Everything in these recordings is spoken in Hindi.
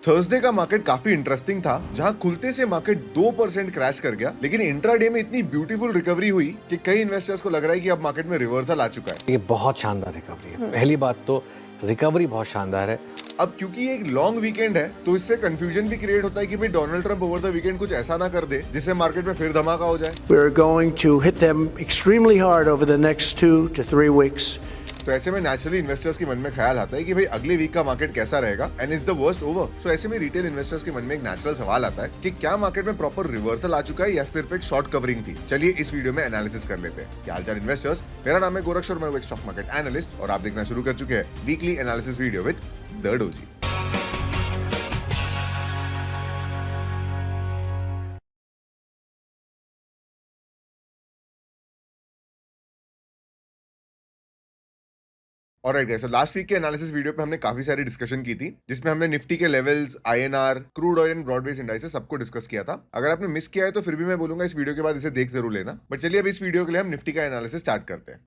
थर्सडे का मार्केट काफी इंटरेस्टिंग था, जहां खुलते से मार्केट 2% क्रैश कर गया, लेकिन इंट्राडे में इतनी ब्यूटीफुल रिकवरी हुई कि कई इन्वेस्टर्स को लग रहा है कि अब मार्केट में रिवर्सल आ चुका है। ये बहुत शानदार रिकवरी है। पहली बात तो रिकवरी बहुत शानदार है। अब क्योंकि ये एक लॉन्ग वीकेंड है, तो इससे कंफ्यूजन भी क्रिएट होता है कि भाई Donald Trump over the weekend कुछ ऐसा ना कर दे जिससे मार्केट में फिर धमाका हो जाए। We're going to hit them extremely hard over the next 2 to 3 weeks. तो ऐसे में नेचुरली इन्वेस्टर्स के मन में ख्याल आता है कि भाई अगले वीक का मार्केट कैसा रहेगा and is the worst over. So ऐसे में रिटेल इन्वेस्टर्स के मन में एक नेचुरल सवाल आता है कि क्या मार्केट में प्रॉपर रिवर्सल आ चुका है या सिर्फ एक शॉर्ट कवरिंग थी। चलिए इस वीडियो में एनालिसिस कर लेते हैं। क्या हालचाल इन्वेस्टर्स, मेरा नाम है गोरक्ष और मैं एक स्टॉक मार्केट एनालिस्ट और आप देखना शुरू कर चुके हैं weekly analysis video with the doji. Alright guys, so last week के एनालिसिस वीडियो पे हमने काफी सारी डिस्कशन की थी, जिसमें हमने निफ्टी के levels, INR, crude oil and broad based indices सबको डिस्कस किया था। अगर आपने मिस किया है तो फिर भी मैं बोलूंगा इस वीडियो के बाद इसे देख जरूर लेना। बट चलिए अब इस वीडियो के लिए हम निफ्टी का एनालिसिस स्टार्ट करते हैं।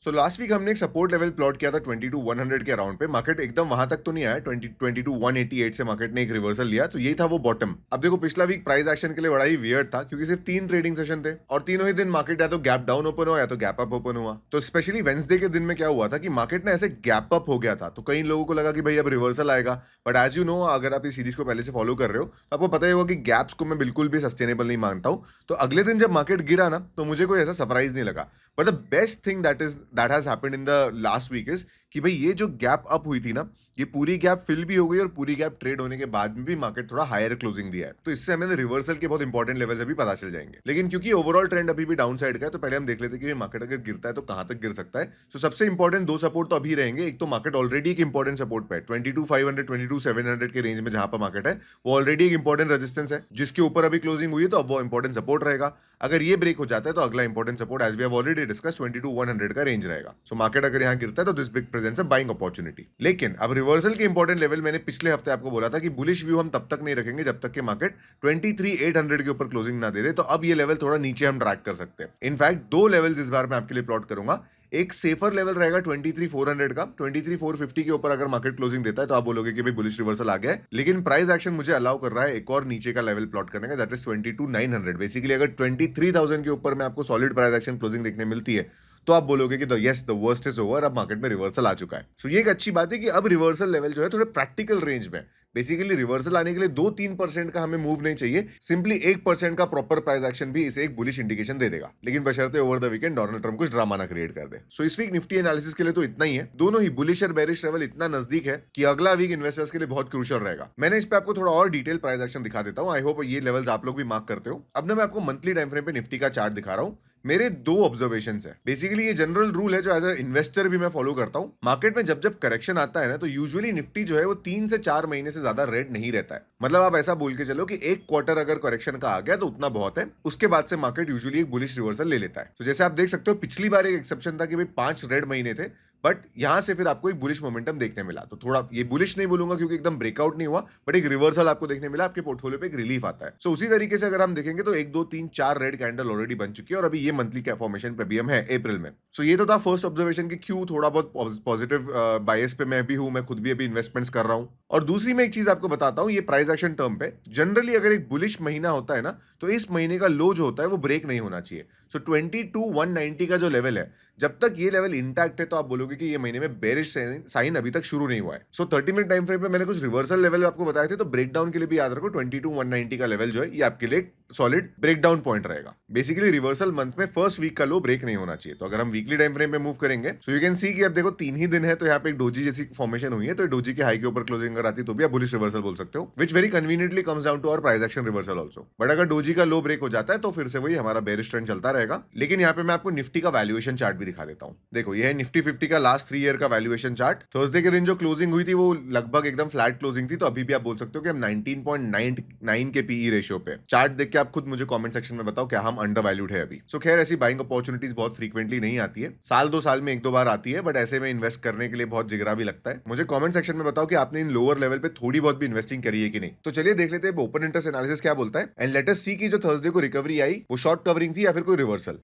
सो लास्ट वीक हमने एक सपोर्ट लेवल प्लॉट किया था 22,100 के अराउंड पे। मार्केट एकदम वहां तक तो नहीं आया, 22,188 से मार्केट ने एक रिवर्सल लिया, तो यही था वो बॉटम। अब देखो पिछला वीक प्राइस एक्शन के लिए बड़ा ही वियर्ड था, क्योंकि सिर्फ 3 ट्रेडिंग सेशन थे और तीनों ही दिन मार्केट या तो गैप डाउन ओपन हुआ या तो गैप अप ओपन हुआ। तो स्पेशली वेंसडे के दिन में क्या हुआ था कि मार्केट ने ऐसे गैप अप हो गया था, तो कई लोगों को लगा कि भाई अब रिवर्सल आएगा। बट एज यू नो, अगर आप इस सीरीज को पहले से फॉलो कर रहे हो तो आपको पता ही होगा कि गैप्स को मैं बिल्कुल भी सस्टेनेबल नहीं मानता हूं। तो अगले दिन जब मार्केट गिरा ना, तो मुझे कोई ऐसा सरप्राइज नहीं लगा। But the best thing that has happened in the last week is कि भाई ये जो गैप अप हुई थी ना, ये पूरी गैप फिल भी हो गई और पूरी गैप ट्रेड होने के बाद में भी मार्केट थोड़ा हायर क्लोजिंग दिया है। तो इससे हमें रिवर्सल के बहुत इंपॉर्टेंट लेवल्स अभी पता चल जाएंगे। लेकिन क्योंकि ओवरऑल ट्रेंड अभी भी डाउन साइड का है, तो पहले हम देख लेते हैं कि मार्केट अगर गिरता है तो कहां तक गिर सकता है। तो सबसे इंपॉर्टेंट 2 सपोर्ट तो अभी रहेंगे। एक तो मार्केट ऑलरेडी एक इंपॉर्टेंट सपोर्ट पे है 22,500 22,700 के रेंज में, जहां पर मार्केट है वो ऑलरेडी एक इंपॉर्टेंट रेजिस्टेंस है, जिसके ऊपर अभी क्लोजिंग हुई है, तो अब वो इंपॉर्टेंट सपोर्ट रहेगा। अगर ये ब्रेक हो जाता है तो अगला important support as we have already discuss 22,100 का रेंज रहेगा। सो मार्केट अगर यहां गिरता है तो this big presents a buying opportunity. लेकिन अब रिवर्सल के इंपॉर्टेंट लेवल मैंने पिछले हफ्ते आपको बोला था कि बुलिश व्यू हम तब तक नहीं रखेंगे जब तक कि मार्केट 23,800 के ऊपर क्लोजिंग ना दे दे। तो अब ये लेवल थोड़ा नीचे हम ट्रैक कर सकते हैं। इनफैक्ट 2 लेवल्स इस बार मैं आपके लिए प्लॉट करूंगा। एक सेफर लेवल रहेगा 23,400 का। 23,450 के ऊपर अगर मार्केट क्लोजिंग देता है तो आप बोलोगे कि भाई बुलिश रिवर्सल आ गया है। लेकिन प्राइस एक्शन मुझे अलाउ कर रहा है एक और नीचे का लेवल प्लॉट करने का, दैट इज 22,900। बेसिकली अगर 23,000 के ऊपर में आपको सॉलिड प्राइस एक्शन क्लोजिंग देखने मिलती है तो आप बोलोगे कि yes the worst is over, अब मार्केट में रिवर्सल आ चुका है। सो ये एक अच्छी बात है कि अब रिवर्सल लेवल जो है थोड़े प्रैक्टिकल रेंज में। बेसिकली रिवर्सल आने के लिए 2-3% का हमें मूव नहीं चाहिए, सिंपली 1% का प्रॉपर प्राइस एक्शन भी इसे एक बुलिश इंडिकेशन दे देगा। लेकिन बशर्ते over the weekend Donald Trump कुछ ड्रामा ना क्रिएट कर दे। सो इस वीक निफ्टी एनालिसिस के लिए तो इतना ही है। दोनों ही बुलिश और बेरिश लेवल इतना नजदीक है कि अगला वीक इन्वेस्टर्स के लिए बहुत क्रूशियल रहेगा। मैंने इस पे आपको थोड़ा और डिटेल प्राइस एक्शन दिखा देता हूं। आई होप ये लेवल्स आप लोग भी मार्क करते हो। अब ना मैं आपको मंथली टाइम फ्रेम पे निफ्टी का चार्ट दिखा रहा हूं। मेरे 2 ऑब्जर्वेशंस है। बेसिकली ये जनरल रूल है जो एज अ इन्वेस्टर भी मैं फॉलो करता हूं। मार्केट में जब जब करेक्शन आता है ना, तो यूजुअली निफ्टी जो है वो 3 से 4 महीने से ज्यादा रेड नहीं रहता है। मतलब आप ऐसा बोल के चलो कि एक क्वार्टर अगर करेक्शन का आ गया तो उतना बहुत है। उसके बाद से मार्केट यूजुअली एक बुलिश रिवर्सल ले लेता है। तो जैसे आप देख सकते हो पिछली बार एक एक्सेप्शन था कि भाई 5 रेड महीने थे, बट यहां से फिर आपको एक बुलिश मोमेंटम देखने मिला। तो थोड़ा ये बुलिश नहीं बोलूंगा क्योंकि एकदम ब्रेकआउट नहीं हुआ, बट एक रिवर्सल आपको देखने मिला, आपके पोर्टफोलियो पे एक रिलीफ आता है। सो उसी तरीके से अगर हम देखेंगे तो 1 2 3 4 रेड कैंडल ऑलरेडी बन चुकी है और अभी ये मंथली क्या फॉर्मेशन पे भी हम है अप्रैल में। सो ये तो था फर्स्ट ऑब्जर्वेशन कि क्यों थोड़ा बहुत पॉजिटिव बायस पे मैं भी हूं, मैं खुद भी अभी इन्वेस्टमेंट्स कर रहा हूं। और दूसरी मैं एक चीज आपको बताता हूं, ये प्राइस एक्शन टर्म पे जनरली अगर एक बुलिश महीना होता है ना, तो इस महीने का लो जो होता है वो ब्रेक नहीं होना चाहिए। सो 22,190 का जो लेवल है, जब तक ये लेवल इंटैक्ट है तो आप बोलोगे कि ये महीने में बेरिश साइन अभी तक शुरू नहीं हुआ है। सो 30 मिनट टाइम फ्रेम पे मैंने कुछ रिवर्सल लेवल आपको बताए थे, तो ब्रेकडाउन के लिए भी याद रखो 22,190 का लेवल जो है ये आपके लिए सॉलिड ब्रेकडाउन पॉइंट रहेगा। बेसिकली रिवर्सल मंथ में फर्स्ट वीक का लो ब्रेक नहीं होना चाहिए। तो अगर हम वीकली टाइम फ्रेम पे मूव करेंगे, सो यू कैन सी कि अब देखो 3 ही दिन है, तो यहाँ पे एक डोजी जैसी फॉर्मेशन हुई है। तो डोजी के हाई के ऊपर क्लोजिंग अगर आती तो भी आप बुलिश रिवर्सल बोल सकते हो, which very conveniently comes down to our price action reversal also. But अगर डोजी का लो ब्रेक हो जाता है तो फिर से वही हमारा बेरिश ट्रेंड चलता रहेगा। लेकिन यहाँ पे मैं आपको निफ्टी का वैल्यूएशन चार्ट भी दिखा देता हूँ। देखो ये है निफ्टी 50 का लास्ट 3 ईयर का वैल्यूएशन चार्ट। थर्सडे के दिन जो क्लोजिंग हुई थी वो लगभग एकदम फ्लैट क्लोजिंग थी, तो अभी भी आप बोल सकते हो कि हम 19.99 के पीई रेशियो पे। चार्ट देख के आप खुद मुझे कमेंट सेक्शन में बताओ क्या हम अंडर वैल्यूड है अभी। सो खैर ऐसी बाइंग अपॉर्चुनिटीज बहुत फ्रीक्वेंटली नहीं आती है, साल 2 साल में 1-2 बार आती है, बट ऐसे में इन्वेस्ट करने के लिए बहुत जिगरा भी लगता है। मुझे कमेंट सेक्शन में बताओ कि आपने इन लोअर लेवल पे थोड़ी बहुत भी इन्वेस्टिंग करी है कि नहीं। तो चलिए देख लेते हैं ओपन इंटरेस्ट एनालिसिस क्या बोलता है एंड लेट अस सी कि जो थर्सडे को रिकवरी आई वो शॉर्ट कवरिंग थी या फिर कोई रिवर्सल।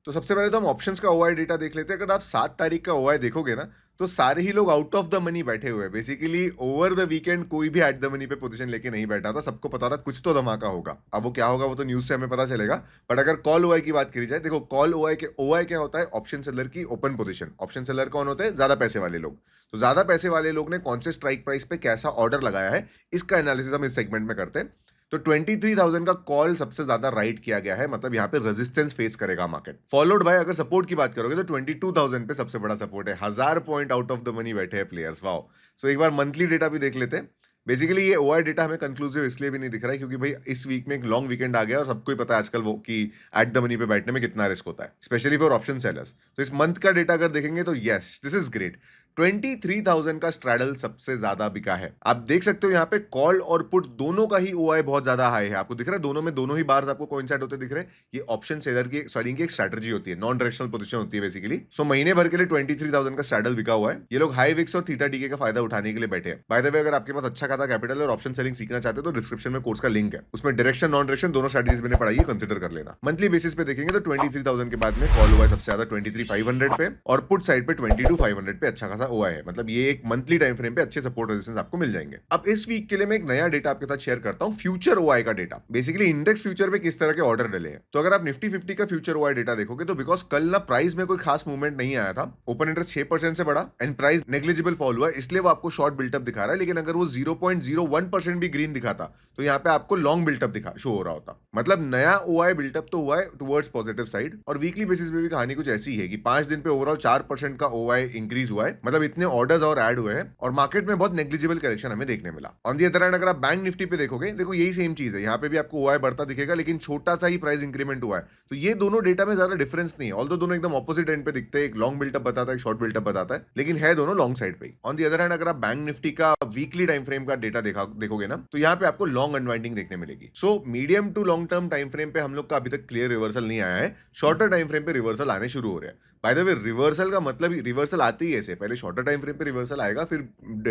तो सबसे पहले तो हम ऑप्शंस का ओआई डेटा देख लेते हैं। अगर आप 7 तारीख का ओआई देखोगे ना, तो सारे ही लोग आउट ऑफ द मनी बैठे हुए हैं। बेसिकली ओवर द वीकेंड कोई भी एट द मनी पे पोजीशन लेके नहीं बैठा था, सबको पता था कुछ तो धमाका होगा। अब वो क्या होगा वो तो न्यूज से हमें पता चलेगा। बट अगर कॉल ओआई की बात करी जाए, देखो कॉल ओआई क्या होता है, ऑप्शन सेलर की ओपन पोजीशन। ऑप्शन सेलर कौन होते हैं? ज्यादा पैसे वाले लोग। तो ज्यादा पैसे वाले लोग ने कौन से स्ट्राइक प्राइस पे कैसा ऑर्डर लगाया है, इसका एनालिसिस हम इस सेगमेंट में करते हैं। तो 23,000 का कॉल सबसे ज्यादा राइट किया गया है, मतलब यहाँ पे रेजिस्टेंस फेस करेगा मार्केट। फॉलोड बाय, अगर सपोर्ट की बात करोगे तो 22,000 पे सबसे बड़ा सपोर्ट है। 1000 point out of the money बैठे हैं प्लेयर्स। वाओ। सो एक बार मंथली डेटा भी देख लेते हैं। बेसिकली ये ओआई डेटा हमें कंक्लूसिव इसलिए भी नहीं दिख रहा है क्योंकि भाई इस वीक में एक लॉन्ग वीकेंड आ गया और सबको ही पता है आजकल वो कि एट द मनी पे बैठने में कितना रिस्क होता है, स्पेशली फॉर ऑप्शन सेलर्स। तो इस मंथ का डेटा अगर देखेंगे तो यस, दिस इज ग्रेट। 23,000 का स्ट्रैडल सबसे ज्यादा बिका है। आप देख सकते हो यहाँ पे कॉल और पुट दोनों का ही ओआई बहुत ज्यादा हाई है। आपको दिख रहा है दोनों में दोनों ही बार्स आपको कोइंसाइड होते दिख रहे हैं। ये ऑप्शन सेलर की सेलिंग की एक स्ट्रेटजी होती है, नॉन डायरेक्शनल पोजीशन होती है बेसिकली। सो महीने भर के लिए 23,000 का स्ट्रैडल बिका हुआ है। ये लोग हाई विक्स और थीटा डीके का फायदा उठाने के लिए बैठे हैं। बाय द वे, अगर आपके पास अच्छा खासा कैपिटल और ऑप्शन सेलिंग सीखना चाहते हो तो डिस्क्रिप्शन में कोर्स का लिंक है, उसमें डायरेक्शन नॉन डायरेक्शन दोनों स्ट्रेटजीज मैंने पढ़ाई है, कंसिडर कर लेना। मंथली बेसिस पे देखेंगे तो 23,000 के बाद में कॉल ओआई सबसे ज्यादा 23,500 पे और पुट साइड पे 22,500 पे अच्छा खासा ओआई है। मतलब ये एक मंथली टाइम फ्रेम पे अच्छे सपोर्ट रेजिस्टेंस आपको मिल जाएंगे। अब इस वीक के लिए मैं एक नया डेटा आपके साथ शेयर करता हूं, फ्यूचर ओआई का डेटा। बेसिकली इंडेक्स फ्यूचर पे किस तरह के ऑर्डर डले हैं। तो अगर आप निफ्टी 50 का फ्यूचर ओआई डेटा देखोगे तो बिकॉज कल ना प्राइस में कोई खास मूवमेंट नहीं आया था, ओपन इंटरेस्ट 6% से बढ़ा एंड प्राइस नेग्लिजिबल फॉल हुआ, इसलिए वो आपको शॉर्ट बिल्टअप दिखा रहा है। लेकिन अगर वो 0.01% भी ग्रीन दिखाता तो यहाँ पे आपको लॉन्ग बिल्टअप दिखा शो हो रहा होता। मतलब नया ओआई बिल्टअप तो हुआ है टुवर्ड्स पॉजिटिव साइड। और वीकली बेसिस पे भी कहानी कुछ ऐसी है कि 5 दिन पे ओवरऑल 4% का ओआई इंक्रीज हुआ है। मतलब इतने ऑर्डर्स और ऐड हुए हैं और मार्केट में बहुत नेग्लिजिबल करेक्शन हमें देखने मिला। ऑन दी अदर हैंड अगर आप बैंक निफ्टी पे देखोगे, देखो यही सेम चीज है। यहाँ पे भी आपको ओआई बढ़ता दिखेगा लेकिन छोटा सा ही प्राइस इंक्रीमेंट हुआ है। तो ये दोनों डेटा में ज्यादा डिफरेंस नहीं है, ऑल्दो दोनों एकदम ऑपोजिट एंड पे दिखते हैं। एक लॉन्ग बिल्टअप बताता है, एक शॉर्ट बिल्टअप बताता है, लेकिन है दोनों लॉन्ग साइड पे। ऑन दी अदर हैंड अगर आप बैंक निफ्टी का वीकली टाइम फ्रेम का डेटा देखोगे ना, तो यहाँ पे आपको लॉन्ग अनवाइंडिंग देखने मिलेगी। So medium to long term time frame पे हम लोग का अभी तक क्लियर रिवर्सल नहीं आया है, शॉर्टर टाइम फ्रेम पे रिवर्सल आने शुरू हो रहे हैं। बाय द वे, रिवर्सल का मतलब ही रिवर्सल आते ही ऐसे, पहले शॉर्टर टाइम फ्रेम पे रिवर्सल आएगा, फिर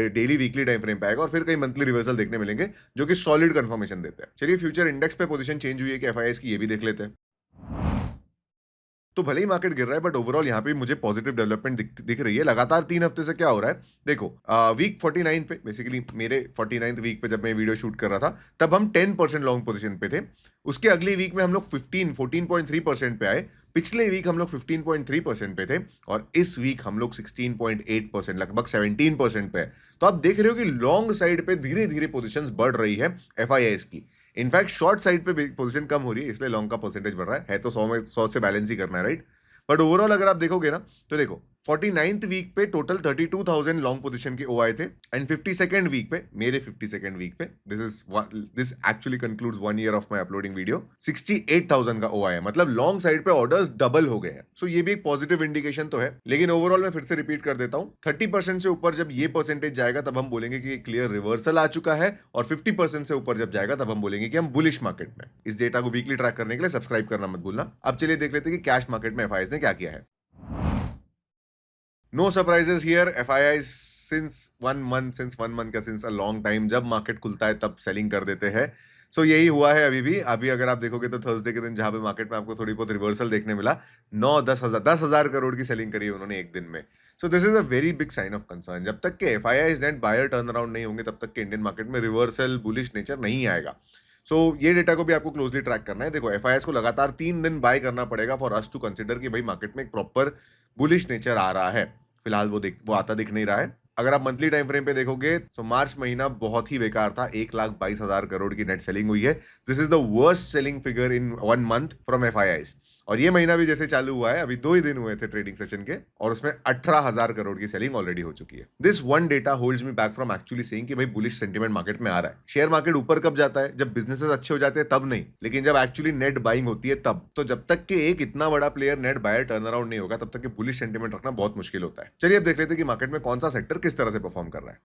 डेली वीकली टाइम फ्रेम पे आएगा और फिर कई मंथली रिवर्सल देखने मिलेंगे जो कि सॉलिड कंफर्मेशन देते हैं। चलिए फ्यूचर इंडेक्स पे पोजीशन चेंज हुई है कि एफआईआईस की, ये भी देख लेते हैं। तो भले ही मार्केट गिर रहा है बट ओवरऑल यहाँ पे मुझे पॉजिटिव डेवलपमेंट दिख रही है। लगातार 3 हफ्ते से क्या हो रहा है देखो, वीक 49 पे, बेसिकली मेरे 49th वीक पे जब मैं वीडियो शूट कर रहा था तब हम 10% लॉन्ग पोजीशन पे थे। उसके अगले वीक में हम लोग 14.3% पे आए। पिछले वीक हम लोग 15.3% पे थे और इस वीक हम लोग 16.8%, लगभग 17% पे है। तो आप देख रहे हो कि लॉन्ग साइड पे धीरे धीरे पोजीशंस बढ़ रही है एफआईआईस की। इनफैक्ट शॉर्ट साइड पे पोजीशन कम हो रही है, इसलिए लॉन्ग का परसेंटेज बढ़ रहा है तो 100 से बैलेंस ही करना है, राइट। बट ओवरऑल अगर आप देखोगे ना तो देखो 49th वीक पे टोटल 32,000 लॉन्ग पोजीशन के ओआई थे एंड 52nd वीक पे, मेरे 52nd वीक पे, this actually concludes 1 year of my uploading video, 68,000 का ओआई है। मतलब लॉन्ग साइड पे ऑर्डर्स डबल हो गए हैं। सो ये भी एक पॉजिटिव इंडिकेशन तो है। लेकिन ओवरऑल मैं फिर से रिपीट कर देता हूं, 30% से ऊपर जब ये परसेंटेज जाएगा तब हम बोलेंगे कि क्लियर रिवर्सल आ चुका है, और 50% से ऊपर जब जाएगा तब हम बोलेंगे कि हम बुलिश मार्केट में। इस डेटा को वीकली ट्रैक करने के लिए सब्सक्राइब करना मत भूलना। अब चलिए देख लेते हैं कि कैश मार्केट में एफआईआईस ने क्या किया है। No surprises here, FIIs since 1 month का सिंस अ लॉन्ग टाइम, जब मार्केट खुलता है तब सेलिंग कर देते हैं। सो यही हुआ है अभी भी। अभी अगर आप देखोगे तो थर्सडे के दिन जहां पे मार्केट में आपको थोड़ी बहुत रिवर्सल देखने मिला, 10 हजार करोड़ की सेलिंग करी है उन्होंने एक दिन में। So this is a very big sign of concern. जब तक के FIIs net buyer turn around नहीं होंगे तब तक के इंडियन मार्केट में रिवर्सल बुलिश नेचर नहीं आएगा। सो ये डेटा को भी आपको क्लोजली ट्रैक करना है। देखो एफआईआईस को लगातार 3 दिन बाय करना पड़ेगा फॉर अस टू कंसिडर कि भाई मार्केट में एक प्रॉपर बुलिश नेचर आ रहा है। फिलहाल वो आता दिख नहीं रहा है। अगर आप मंथली टाइम फ्रेम पे देखोगे तो मार्च महीना बहुत ही बेकार था, 1,22,000 करोड़ की नेट सेलिंग हुई है। This is the worst selling figure in 1 month from FIIs. और ये महीना भी जैसे चालू हुआ है, अभी 2 ही दिन हुए थे ट्रेडिंग सेशन के और उसमें 18,000 करोड़ की सेलिंग ऑलरेडी हो चुकी है। This one data holds me back from actually saying कि भाई बुलिश सेंटीमेंट मार्केट में आ रहा है। शेयर मार्केट ऊपर कब जाता है? जब बिजनेसेस अच्छे हो जाते हैं तब नहीं, लेकिन जब एक्चुअली नेट बाइंग होती है तब। तो जब तक कि एक इतना बड़ा player net buyer turn around नहीं होगा तब तक कि बुलिश सेंटीमेंट रखना बहुत मुश्किल होता है। चलिए अब देख लेते हैं कि मार्केट में कौन सा सेक्टर किस तरह से परफॉर्म कर रहा है।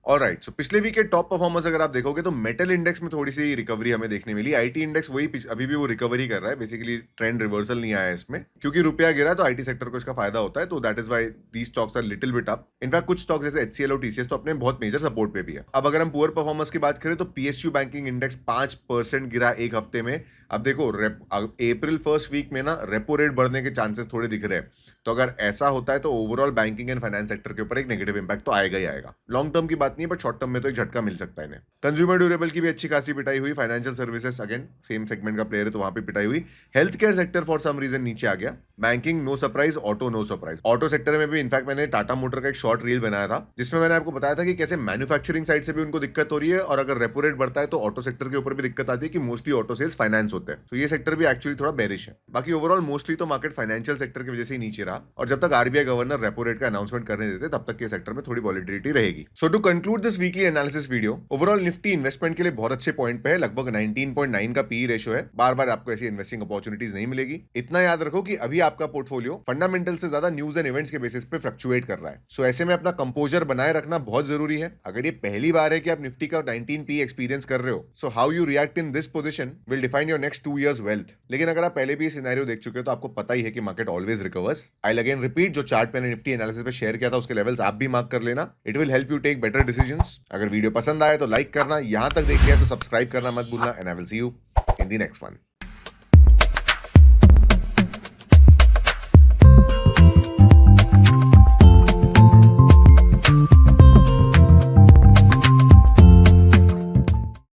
ऑलराइट, सो पिछले वीक के टॉप परफॉर्मर्स अगर आप देखोगे तो मेटल इंडेक्स में थोड़ी सी रिकवरी हमें देखने मिली। आईटी इंडेक्स वही अभी भी वो रिकवरी कर रहा है, बेसिकली ट्रेंड रिवर्सल नहीं आया है इसमें, क्योंकि रुपया गिरा तो आईटी सेक्टर को इसका फायदा होता है, तो that is why these stocks are little bit up. In fact कुछ स्टॉक्स जैसे एचसीएल और टीसीएस तो अपने बहुत मेजर सपोर्ट पे भी है। अब अगर हम पुअर परफॉर्मर्स की बात करें तो पीएसयू बैंकिंग इंडेक्स 5% गिरा एक हफ्ते में। अब देखो अप्रैल फर्स्ट वीक में ना रेपो रेट बढ़ने के चांसेस थोड़े दिख रहे हैं, तो अगर ऐसा होता है तो overall banking and finance sector के ऊपर एक नेगेटिव इंपैक्ट तो आएगा ही आएगा। लॉन्ग टर्म की बात नहीं है, बट शॉर्ट टर्म में तो एक झटका मिल सकता है इन्हें। कंज्यूमर ड्यूरेबल की भी अच्छी खासी पिटाई हुई। Financial services again same segment का प्लेयर है तो वहां पे पिटाई हुई। Health care sector for some reason नीचे आ गया। Banking no surprise, auto no surprise. Auto sector में भी इनफैक्ट मैंने टाटा मोटर का एक शॉर्ट रील बनाया था जिसमें मैंने आपको बताया था कि कैसे मैन्युफैक्चरिंग साइड से भी उनको दिक्कत हो रही है, और अगर रेपो रेट बढ़ता है तो ऑटो सेक्टर के ऊपर भी दिक्कत आती है कि मोस्टली ऑटो सेल्स फाइनेंस होते हैं, तो ये सेक्टर भी एक्चुअली थोड़ा बेरिश है। बाकी ओवरऑल मोस्टली तो मार्केट फाइनेंशियल सेक्टर की वजह से ही नीचे रहा, और जब तक आरबीआई गवर्नर रेपो रेट का अनाउंसमेंट करने देते तब तक के सेक्टर में थोड़ी वॉलिटिलिटी रहेगी। So to conclude this weekly analysis video, overall Nifty investment के लिए बहुत अच्छे पॉइंट पे है। लगभग 19.9 का पी रेशियो है। बार बार आपको ऐसी इन्वेस्टिंग अपॉर्चुनिटीज नहीं मिलेगी। इतना याद रखो कि अभी आपका पोर्टफोलियो फंडामेंटल से ज्यादा न्यूज एंड इवेंट्स के बेसिस पे फ्लक्चुएट कर रहा है। सो ऐसे में अपना कंपोजर बनाए रखना बहुत जरूरी है। अगर ये पहली बार है कि आप निफ्टी का 19p एक्सपीरियंस कर रहे हो, so how you react in this position will define your next 2 years wealth. लेकिन अगर आप पहले भी ये सिनेरियो देख चुके हो तो आपको पता ही है कि market always recovers. I again repeat, जो चार्ट मैंने निफ्टी एनालिसिस पे शेयर किया था उसके लेवल्स आप भी मार्क कर लेना। It will help you take better decisions. अगर वीडियो पसंद आए तो लाइक करना, यहां तक देख लिया तो सब्सक्राइब करना मत भूलना, and I will see you in the next one.